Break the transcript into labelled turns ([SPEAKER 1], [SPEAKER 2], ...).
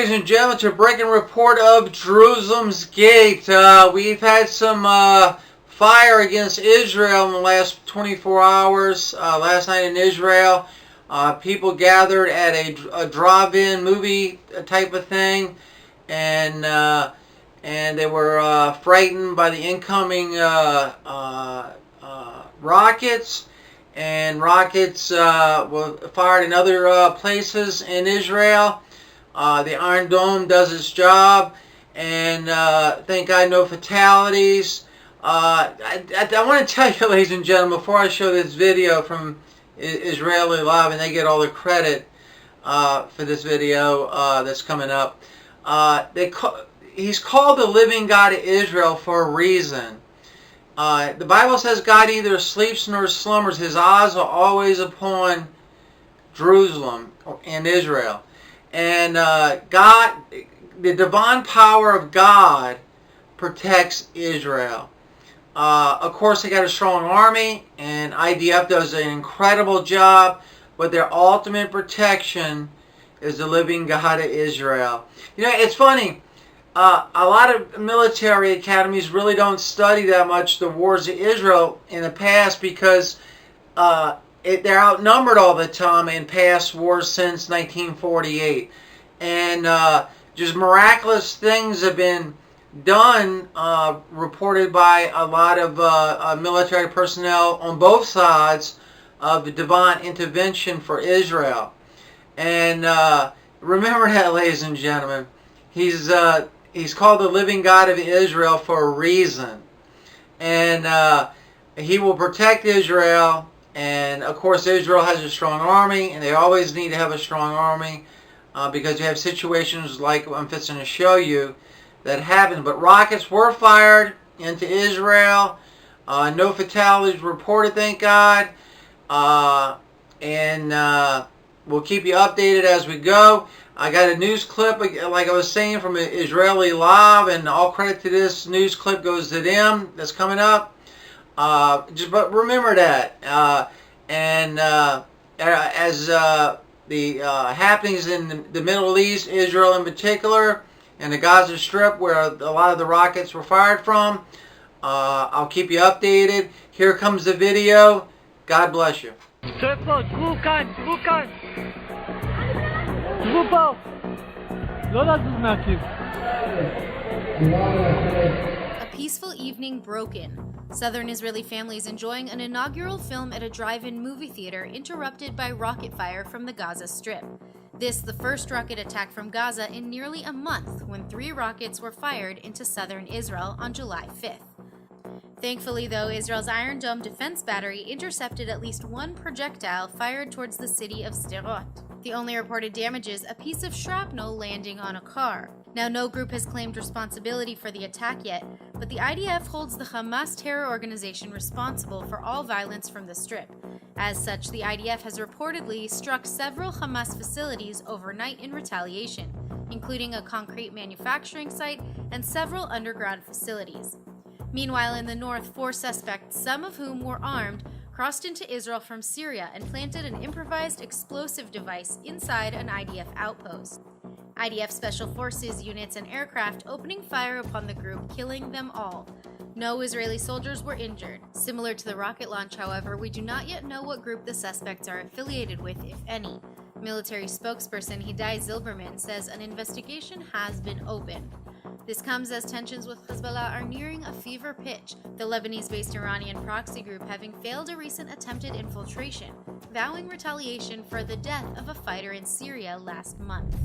[SPEAKER 1] ladies and gentlemen, to breaking report of Jerusalem's gate. We've had some fire against Israel in the last 24 hours. Last night in Israel, people gathered at a drive-in movie type of thing, and they were frightened by the incoming rockets. And rockets were fired in other places in Israel. The Iron Dome does its job, and thank God no fatalities. I want to tell you, ladies and gentlemen, before I show this video from Israeli Live, and they get all the credit for this video that's coming up. He's called the living God of Israel for a reason. The Bible says God neither sleeps nor slumbers. His eyes are always upon Jerusalem and Israel. And God, the divine power of God protects Israel. Of course, they got a strong army, and IDF does an incredible job, but their ultimate protection is the living God of Israel. You know, it's funny. A lot of military academies really don't study that much the wars of Israel in the past because they're outnumbered all the time in past wars since 1948. And just miraculous things have been done, reported by a lot of military personnel on both sides of the divine intervention for Israel. And remember that, ladies and gentlemen. He's called the living God of Israel for a reason. And he will protect Israel. And of course, Israel has a strong army, and they always need to have a strong army because you have situations like I'm fixing to show you that happen. But rockets were fired into Israel. No fatalities reported, thank God. And we'll keep you updated as we go. I got a news clip, like I was saying, from Israeli Live, and all credit to this news clip goes to them. That's coming up. But remember that. As the happenings in the Middle East, Israel in particular, and the Gaza Strip, where a lot of the rockets were fired from, I'll keep you updated. Here comes the video. God bless you.
[SPEAKER 2] A peaceful evening broken. Southern Israeli families enjoying an inaugural film at a drive-in movie theater interrupted by rocket fire from the Gaza Strip. This, the first rocket attack from Gaza in nearly a month, when 3 rockets were fired into southern Israel on July 5th. Thankfully, though, Israel's Iron Dome defense battery intercepted at least one projectile fired towards the city of Sderot. The only reported damage is a piece of shrapnel landing on a car. Now, no group has claimed responsibility for the attack yet, but the IDF holds the Hamas terror organization responsible for all violence from the Strip. As such, the IDF has reportedly struck several Hamas facilities overnight in retaliation, including a concrete manufacturing site and several underground facilities. Meanwhile, in the north, 4 suspects, some of whom were armed, crossed into Israel from Syria and planted an improvised explosive device inside an IDF outpost. IDF Special Forces units and aircraft opening fire upon the group, killing them all. No Israeli soldiers were injured. Similar to the rocket launch, however, we do not yet know what group the suspects are affiliated with, if any. Military spokesperson Hidai Zilberman says an investigation has been opened. This comes as tensions with Hezbollah are nearing a fever pitch, the Lebanese-based Iranian proxy group having failed a recent attempted infiltration, vowing retaliation for the death of a fighter in Syria last month.